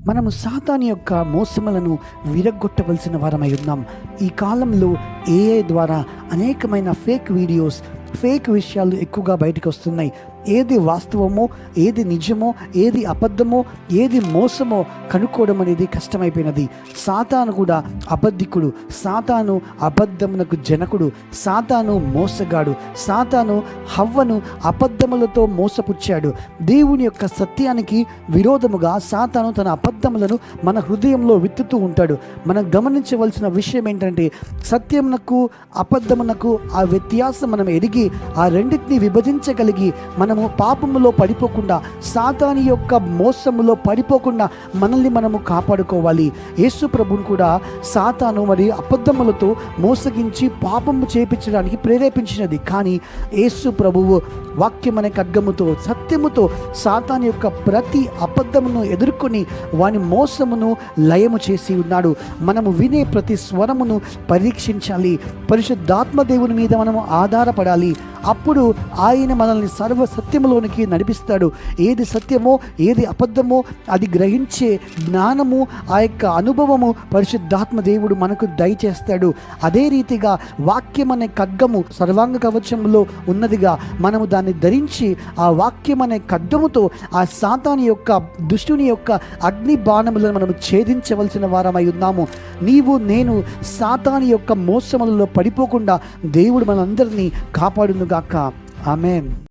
మనము సాతాను యొక్క మోసములను విరగొట్టవలసిన వారమై ఉన్నాం. ఈ కాలంలో ఏఐ ద్వారా అనేకమైన ఫేక్ వీడియోస్, ఫేక్ విషయాలు ఎక్కువగా బయటకు వస్తున్నాయి. ఏది వాస్తవమో, ఏది నిజమో, ఏది అబద్ధమో, ఏది మోసమో కనుక్కోవడం అనేది కష్టమైపోయినది. సాతాను కూడా అబద్ధికుడు, సాతాను అబద్ధమునకు జనకుడు, సాతాను మోసగాడు. సాతాను హవ్వను అబద్ధములతో మోసపుచ్చాడు. దేవుని యొక్క సత్యానికి విరోధముగా సాతాను తన అబద్ధములను మన హృదయంలో విత్తుతూ ఉంటాడు. మనం గమనించవలసిన విషయం ఏంటంటే, సత్యమునకు అబద్ధమునకు ఆ వ్యత్యాసం మనం ఎరిగి ఆ రెండింటిని విభజించగలిగి మనము పాపములో పడిపోకుండా, సాతాను యొక్క మోసములో పడిపోకుండా మనల్ని మనము కాపాడుకోవాలి. యేసు ప్రభువును కూడా సాతాను మరి అబద్ధములతో మోసగించి పాపము చేపించడానికి ప్రేరేపించినది. కానీ యేసు ప్రభువు వాక్యం అనే ఖడ్గముతో, సత్యముతో సాతాను యొక్క ప్రతి అబద్ధమును ఎదుర్కొని వాని మోసమును లయము చేసి ఉన్నాడు. మనము వినే ప్రతి స్వరమును పరీక్షించాలి. పరిశుద్ధాత్మ దేవుని మీద మనము ఆధారపడాలి. అప్పుడు ఆయన మనల్ని సర్వ సత్యములోనికి నడిపిస్తాడు. ఏది సత్యమో, ఏది అబద్ధమో అది గ్రహించే జ్ఞానము, ఆ యొక్క అనుభవము పరిశుద్ధాత్మ దేవుడు మనకు దయచేస్తాడు. అదే రీతిగా వాక్యం అనే ఖడ్గము సర్వాంగ కవచంలో ఉన్నదిగా మనము దాన్ని ధరించి ఆ వాక్యం అనే ఖడ్గముతో ఆ సాతాను యొక్క, దుష్టుని యొక్క అగ్ని బాణములను మనము ఛేదించవలసిన వారమై ఉన్నాము. నీవు నేను సాతాను యొక్క మోసములలో పడిపోకుండా దేవుడు మనందరినీ కాపాడునుగాక. ఆమేన్.